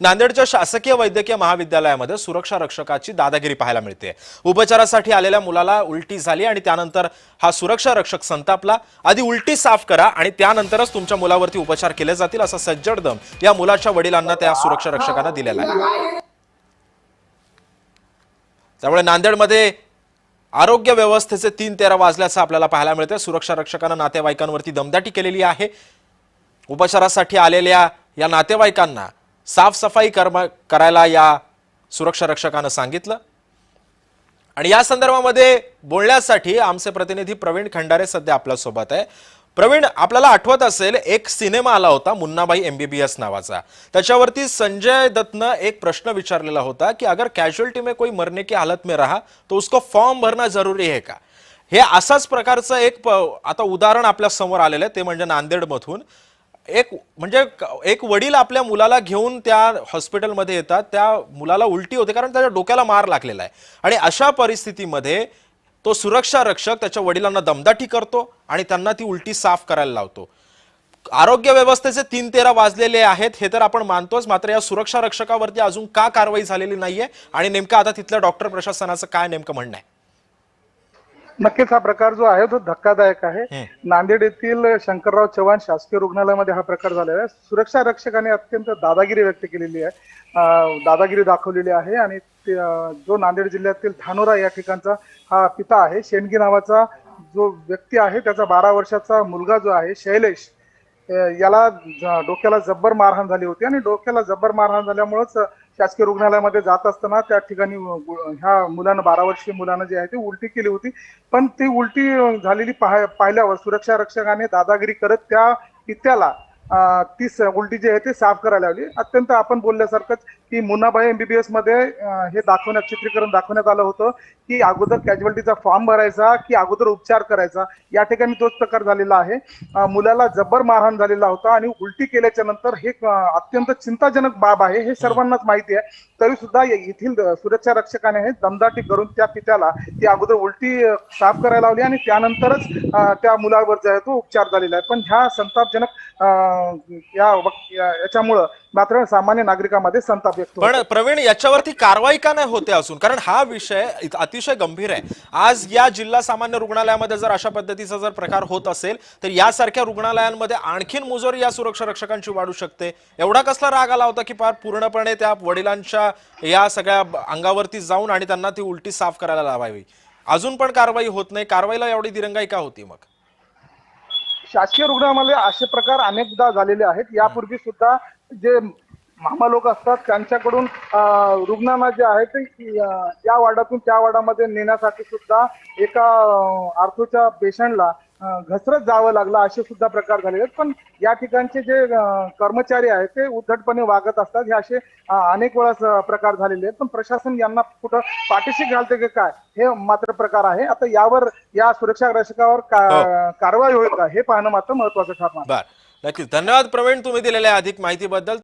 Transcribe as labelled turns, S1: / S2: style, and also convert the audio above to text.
S1: नांदेडच्या शासकीय वैद्यकीय महाविद्यालयामध्ये सुरक्षा रक्षकाची दादागिरी पाहायला मिळते। उपचारासाठी आलेल्या मुलाला उलटी झाली आणि त्यानंतर हा सुरक्षा रक्षक संतापला। आधी उलटी साफ करा आणि त्यानंतरच तुमच्या मुलावरती उपचार केले जातील असा सज्जड दम या मुलाच्या वडिलांना त्या सुरक्षा रक्षकाने दिलेला आहे। त्यामुळे नांदेडमध्ये आरोग्य व्यवस्थेचे 3-13 वाजल्याचं आपल्याला पाहायला मिळते। सुरक्षा रक्षकाने नातेवाईकांवरती दमदाटी केलेली आहे। उपचारासाठी आलेल्या या नातेवाईकांना साफसफाई करायला या सुरक्षा रक्षकाने सांगितलं। आणि या संदर्भामध्ये बोलण्यासाठी आमचे प्रतिनिधी प्रवीण खंडारे सध्या आपल्या सोबत आहे। प्रवीण, आपल्याला आठवत असेल एक सिनेमा आला होता मुन्नाभाई MBBS नावाचा। त्याच्यावरती संजय दत्तने एक प्रश्न विचारलेला होता कि अगर कैजुअलिटी में कोई मरने की हालत में रहा तो उसको फॉर्म भरना जरूरी है का। हे असाच प्रकारचं एक आता उदाहरण आपल्या समोर आलेलं आहे, ते म्हणजे नांदेडमधून एक वडील आपल्या मुलाला घेऊन त्या हॉस्पिटलमध्ये येतात। त्या मुलाला उलटी होते कारण त्याच्या डोक्याला मार लागलेला आहे आणि अशा परिस्थितीमध्ये तो सुरक्षा रक्षक त्याच्या वडिलांना दमदाटी करतो आणि त्यांना ती उलटी साफ करायला लावतो। आरोग्य व्यवस्थेचे 3-13 वाजलेले आहेत हे तर आपण मानतोच, मात्र या सुरक्षा रक्षकावरती अजून का कारवाई झालेली नाहीये आणि नेमका आता तिथल्या डॉक्टर प्रशासनाचं काय नेमकं म्हणणं आहे?
S2: नक्कीच हा प्रकार जो आहे तो धक्कादायक आहे। नांदेड येथील शंकरराव चव्हाण शासकीय रुग्णालयामध्ये हा प्रकार झालेला आहे। सुरक्षा रक्षकाने अत्यंत दादागिरी व्यक्त केलेली आहे, दादागिरी दाखवलेली आहे आणि जो नांदेड जिल्ह्यातील धानोरा या ठिकाणचा हा पिता आहे, शेंडगी नावाचा जो व्यक्ती आहे, त्याचा 12 वर्षाचा मुलगा जो आहे शैलेश, याला डोक्याला जब्बर मारहाण झाली होती आणि डोक्याला जब्बर मारहाण झाल्यामुळेच शासकीय रुग्णालयामध्ये जात असताना त्या ठिकाणी ह्या मुलानं 12 वर्षीय मुलानं जे आहे ते उलटी केली होती। पण ती उलटी झालेली पाहिल्यावर सुरक्षा रक्षकाने दादागिरी करत त्या पित्याला ती उलटी जी आहे ते साफ करायला लावली। अत्यंत आपण बोलल्यासारखंच की मुन्नाभाई MBBS मध्ये हे चित्रीकरण दाखवण्यात आलं होतं की अगोदर कॅज्युअलिटीचा फॉर्म भरायचा की अगोदर उपचार करायचा, या ठिकाणी तोच प्रकार झालेला आहे। मुलाला जब्बर मारहाण झालेला होता आणि उलटी केल्याच्या नंतर हे अत्यंत चिंताजनक बाब आहे, हे सर्वांनाच माहिती आहे। तरी सुद्धा येथील सुरक्षा रक्षकाने हे दमदाटी करून त्या पित्याला ती अगोदर उलटी साफ करायला लावली आणि त्यानंतरच त्या मुलावर जो आहे तो उपचार झालेला आहे। पण ह्या संतापजनक याच्यामुळं मात्र सामान्य नागरिकांमध्ये संताप व्यक्त होतो।
S1: पण प्रवीण, याच्यावरती कारवाई का नाही होते असून? कारण हा विषय अतिशय गंभीर आहे। आज या जिल्हा सामान्य रुग्णालयामध्ये जर अशा पद्धतीचा जर प्रकार होत असेल तर यासारख्या रुग्णालयांमध्ये आणखीन मुजोरी या सुरक्षा रक्षकांची वाढू शकते। एवढा कसला राग आला होता की फार पूर्णपणे त्या वडिलांच्या या सगळ्या अंगावरती जाऊन आणि त्यांना ती उलटी साफ करायला लावावी? अजून पण कारवाई होत नाही, कारवाईला एवढी दिरंगाई का होती मग?
S2: शासकीय रुग्णालयामध्ये असे प्रकार अनेकदा झालेले आहेत। यापूर्वी सुद्धा जे मामा लोक असतात त्यांच्याकडून रुग्णांना जे आहे ते या वार्डातून त्या वार्डामध्ये नेण्यासाठी सुद्धा एका आर्थोच्या पेशंटला घसरत जावं लागलं, असे सुद्धा प्रकार झालेले आहेत। पण या ठिकाणचे जे कर्मचारी आहेत ते उद्धटपणे वागत असतात, हे असे अनेक वेळा प्रकार झालेले आहेत। पण प्रशासन यांना कुठं पाठीशी घालते की काय हे मात्र प्रकार आहे। आता यावर या सुरक्षा रक्षकावर कारवाई होईल का हे पाहणं मात्र महत्वाचं ठरणार।
S1: नक्कीच, धन्यवाद प्रवीण तुम्ही दिलेल्या अधिक माहितीबद्दल।